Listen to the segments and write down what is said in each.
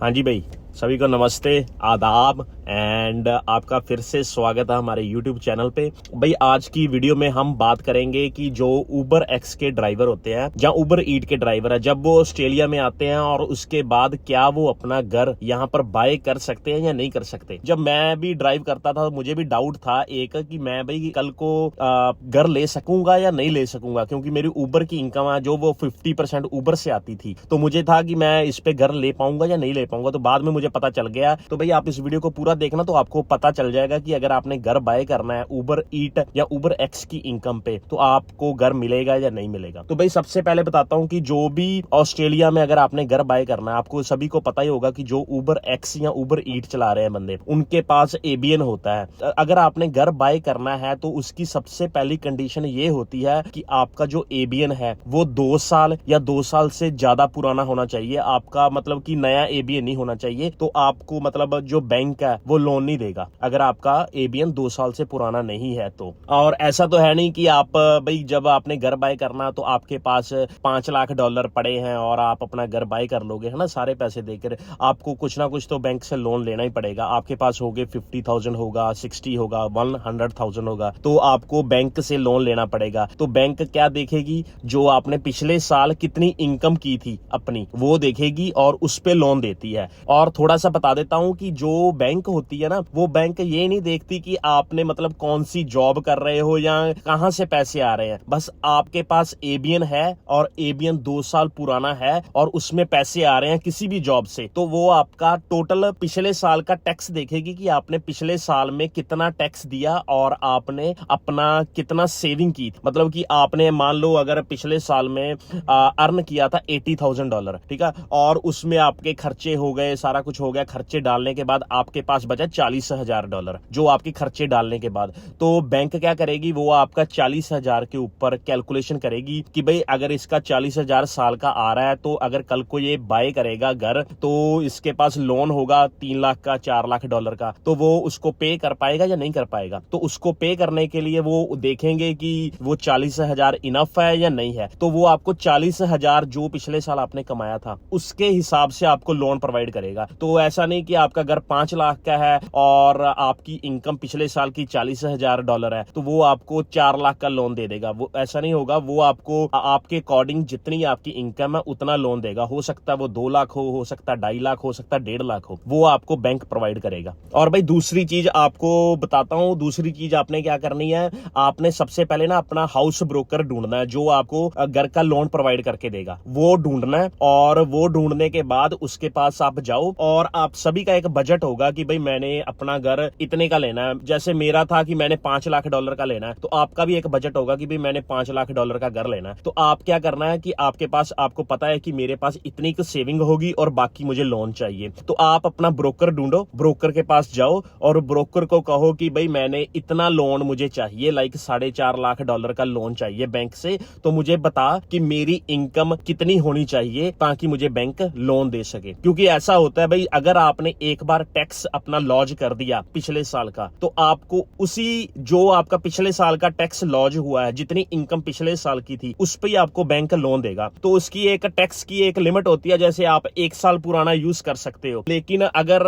हाँ जी भाई, सभी को नमस्ते, आदाब एंड आपका फिर से स्वागत है हमारे YouTube चैनल पे। भाई आज की वीडियो में हम बात करेंगे कि जो उबर एक्स के ड्राइवर होते हैं या उबर ईट के ड्राइवर है, जब वो ऑस्ट्रेलिया में आते हैं और उसके बाद क्या वो अपना घर यहाँ पर बाय कर सकते हैं या नहीं कर सकते। जब मैं भी ड्राइव करता था मुझे भी डाउट था एक कि मैं भाई कल को घर ले सकूंगा या नहीं ले सकूंगा, क्योंकि मेरी उबर की इनकम है जो वो 50% उबर से आती थी। तो मुझे था कि मैं इस पे घर ले पाऊंगा या नहीं ले पाऊंगा। तो बाद में मुझे पता चल गया। तो भाई आप इस वीडियो को पूरा देखना तो आपको पता चल जाएगा कि अगर आपने घर बाय करना है उबर ईट या उबर एक्स की इनकम पे तो आपको घर मिलेगा या नहीं मिलेगा। तो भाई सबसे पहले बताता हूं कि जो भी ऑस्ट्रेलिया में अगर आपने घर बाय करना है, आपको सभी को पता ही होगा कि जो उबर एक्स या उबर ईट चला रहे हैं बंदे, उनके पास एबीएन होता है। अगर आपने घर बाय करना है तो उसकी सबसे पहली कंडीशन ये होती है कि आपका जो एबीएन है वो 2 साल या 2 साल से ज्यादा पुराना होना चाहिए। आपका मतलब कि नया एबीएन नहीं होना चाहिए। तो आपको मतलब जो बैंक है वो लोन नहीं देगा अगर आपका एबीएन 2 साल से पुराना नहीं है तो। और ऐसा तो है नहीं कि आप भाई जब आपने घर बाय करना तो आपके पास $5 लाख पड़े हैं और आप अपना घर बाय कर लोगे, है ना, सारे पैसे देकर। आपको कुछ ना कुछ तो बैंक से लोन लेना ही पड़ेगा। आपके पास होगे 50,000 होगा, 60 होगा, 100,000 होगा, तो आपको बैंक से लोन लेना पड़ेगा। तो बैंक क्या देखेगी, जो आपने पिछले साल कितनी इनकम की थी अपनी वो देखेगी और उस पे लोन देती है। और थोड़ा सा बता देता हूं कि जो बैंक होती है ना, वो बैंक ये नहीं देखती कि आपने मतलब कौन सी जॉब कर रहे हो या कहां से पैसे आ रहे हैं। बस आपके पास एबीएन है और एबीएन 2 साल पुराना है और उसमें पैसे आ रहे हैं किसी भी जॉब से, तो वो आपका टोटल पिछले साल का टैक्स देखेगी कि आपने पिछले साल में कितना टैक्स दिया और आपने अपना कितना सेविंग की। मतलब कि आपने मान लो अगर पिछले साल में अर्न किया था $80,000, ठीक है, और उसमें आपके खर्चे हो गए, सारा कुछ हो गया, खर्चे डालने के बाद आपके पास बचा $40,000 जो आपके खर्चे डालने के बाद। तो बैंक क्या करेगी, वो आपका 40,000 के ऊपर कैलकुलेशन करेगी कि भाई अगर इसका 40,000 साल का आ रहा है तो अगर कल को ये बाय करेगा घर तो इसके पास लोन होगा 3 लाख का, $4 लाख का, तो वो उसको पे कर पाएगा या नहीं कर पाएगा। तो उसको पे करने के लिए वो देखेंगे कि वो 40,000 इनफ है या नहीं है। तो वो आपको 40,000 जो पिछले साल आपने कमाया था उसके हिसाब से आपको लोन प्रोवाइड करेगा। तो ऐसा नहीं कि आपका घर 5 लाख का है और आपकी इनकम पिछले साल की $40,000 है तो वो आपको 4 लाख का लोन दे देगा। वो ऐसा नहीं होगा। वो आपको आपके अकॉर्डिंग जितनी आपकी इनकम है उतना लोन देगा। हो सकता है वो 2 लाख हो सकता है 2.5 लाख, हो सकता है 1.5 लाख हो, वो आपको बैंक प्रोवाइड करेगा। और भाई दूसरी चीज आपको बताता हूं, दूसरी चीज आपने क्या करनी है, आपने सबसे पहले ना अपना हाउस ब्रोकर ढूंढना है जो आपको घर का लोन प्रोवाइड करके देगा, वो ढूंढना है। और वो ढूंढने के बाद उसके पास आप जाओ और आप सभी का एक बजट होगा कि भाई मैंने अपना घर इतने का लेना है। जैसे मेरा था कि मैंने $5 लाख का लेना है, तो आपका भी एक बजट होगा कि भाई मैंने $5 लाख का घर लेना है। तो आप क्या करना है कि आपके पास, आपको पता है कि मेरे पास इतनी की सेविंग होगी और बाकी मुझे लोन चाहिए, तो आप अपना ब्रोकर ढूंढो, ब्रोकर के पास जाओ और ब्रोकर को कहो कि भाई मैंने इतना लोन मुझे चाहिए, लाइक $4.5 लाख का लोन चाहिए बैंक से, तो मुझे बता कि मेरी इनकम कितनी होनी चाहिए ताकि मुझे बैंक लोन दे सके। क्योंकि ऐसा होता है भाई, अगर आपने एक बार टैक्स अपना लॉज कर दिया पिछले साल का, तो आपको उसी जो आपका पिछले साल का टैक्स लॉज हुआ है, जितनी इनकम पिछले साल की थी उस पे ही आपको बैंक लोन देगा। तो उसकी एक टैक्स की एक लिमिट होती है, जैसे आप 1 साल पुराना यूज कर सकते हो। लेकिन अगर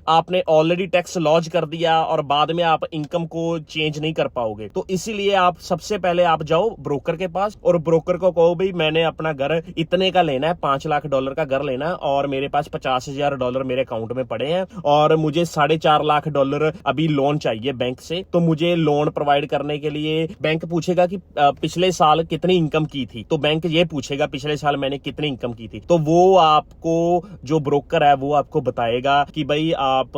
आपने ऑलरेडी टैक्स लॉज कर दिया और बाद में आप इनकम को चेंज नहीं कर पाओगे, तो इसीलिए आप सबसे पहले आप जाओ ब्रोकर के पास और ब्रोकर को कहो भाई मैंने अपना घर इतने का लेना है, $5 लाख का घर लेना है और मेरे पास $50,000 मेरे अकाउंट में पड़े हैं और मुझे $4.5 लाख अभी लोन चाहिए बैंक से। तो मुझे लोन प्रोवाइड करने के लिए बैंक पूछेगा कि पिछले साल कितनी इनकम की थी, तो बैंक ये पूछेगा पिछले साल मैंने कितनी इनकम की थी। तो वो आपको, जो ब्रोकर है वो आपको बताएगा कि भाई आप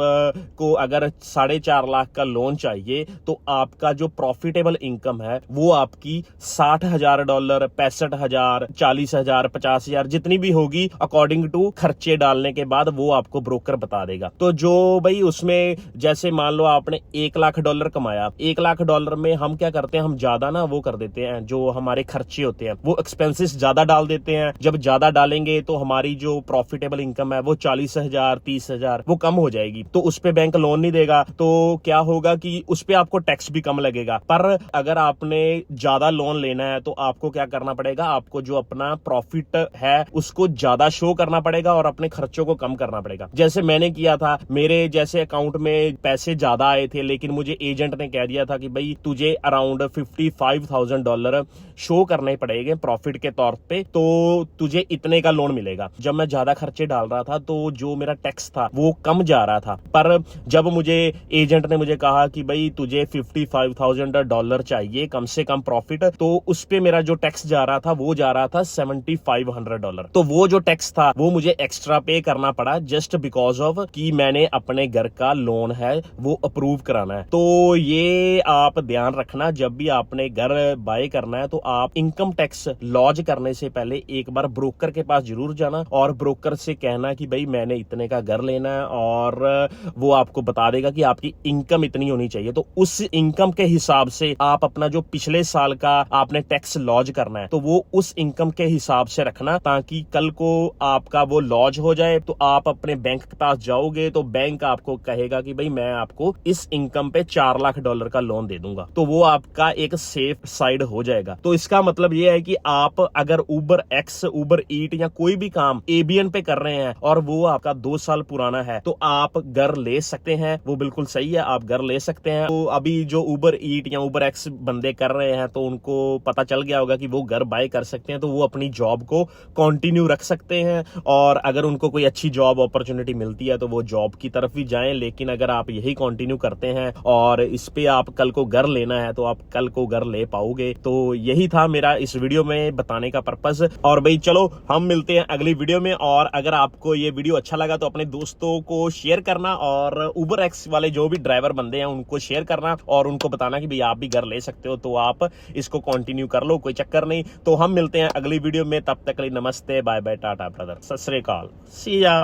को अगर $4.5 लाख का लोन चाहिए तो आपका जो प्रॉफिटेबल इनकम है वो आपकी $60,000, $65,000, $40,000, $50,000 जितनी भी होगी अकॉर्डिंग टू खर्चे डालने के बाद वो आपको ब्रोकर बता देगा। तो जो भाई उसमें जैसे मान लो आपने $1 लाख कमाया, $1 लाख में हम क्या करते हैं, हम ज्यादा ना वो कर देते हैं, जो हमारे खर्चे होते हैं वो एक्सपेंसेस ज्यादा डाल देते हैं। जब ज्यादा डालेंगे तो हमारी जो प्रॉफिटेबल इनकम है वो 40,000, 30,000 वो कम हो जाएगी, तो उस पे बैंक लोन नहीं देगा। तो क्या होगा कि उस पे आपको टैक्स भी कम लगेगा। पर अगर आपने ज्यादा लोन लेना है तो आपको क्या करना पड़ेगा, आपको जो अपना प्रॉफिट है उसको ज्यादा शो करना पड़ेगा और अपने खर्चों को कम करना पड़ेगा। पड़ेगा। जैसे मैंने किया था, मेरे जैसे अकाउंट में पैसे ज्यादा आए थे, लेकिन मुझे एजेंट ने कह दिया था कि भाई तुझे अराउंड $55,000 शो करने पड़ेंगे प्रॉफिट के तौर पे, तो तुझे इतने का लोन मिलेगा। जब मैं ज्यादा खर्चे डाल रहा था तो जो मेरा टैक्स था वो कम जा रहा था, पर जब मुझे एजेंट ने मुझे कहा कि भाई तुझे $55,000 चाहिए कम से कम प्रॉफिट, तो उस पे मेरा जो टैक्स जा रहा था वो जा रहा था $7,500। तो वो जो टैक्स था वो मुझे एक्स्ट्रा पे करना पड़ा, जस्ट बिकॉज ऑफ कि मैंने अपने घर का लोन है वो अप्रूव कराना है। तो ये आप ध्यान रखना, जब भी आपने घर बाय करना है तो आप इनकम टैक्स लॉज करने से पहले एक बार ब्रोकर के पास जरूर जाना और ब्रोकर से कहना कि भाई मैंने इतने का घर लेना है, और वो आपको बता देगा कि आपकी इनकम इतनी होनी चाहिए। तो उस इनकम के हिसाब से आप अपना जो पिछले साल का आपने टैक्स लॉज करना है तो वो उस इनकम के हिसाब से रखना, ताकि कल को आपका वो लॉज हो जाए तो आप अपने बैंक के पास जाओगे तो बैंक आपको कहेगा कि भाई मैं आपको इस इनकम पे $4 लाख का लोन दे दूंगा, तो वो आपका एक सेफ साइड हो जाएगा। तो इसका मतलब ये है कि आप अगर उबर एक्स, उबर ईट या कोई भी काम एबीएन पे कर रहे हैं और वो आपका 2 साल पुराना है तो आप घर ले सकते हैं, वो बिल्कुल सही है, आप घर ले सकते हैं। तो अभी जो उबर ईट या उबर एक्स बंदे कर रहे हैं तो उनको पता चल गया होगा कि वो घर बाय कर सकते हैं, तो वो अपनी जॉब को कंटिन्यू रख सकते हैं, और अगर उनको कोई अच्छी जॉब अपॉर्चुनिटी मिलती है तो वो जॉब की तरफ भी जाएं। लेकिन अगर आप यही कंटिन्यू करते हैं और इस पे आप कल को घर लेना है तो आप कल को घर ले पाओगे। तो यही था मेरा इस वीडियो में बताने का पर्पस। और भाई चलो हम मिलते हैं अगली वीडियो में, और अगर आपको ये वीडियो अच्छा लगा तो अपने दोस्तों को शेयर करना, और उबर एक्स वाले जो भी ड्राइवर बंदे हैं उनको शेयर करना और उनको बताना कि भाई आप भी घर ले सकते हो, तो आप इसको कंटिन्यू कर लो, कोई चक्कर नहीं। तो हम मिलते हैं अगली वीडियो में, तब तक के लिए नमस्ते, बाय बाय, टाटा ब्रदर, सत श्री अकाल, सी या।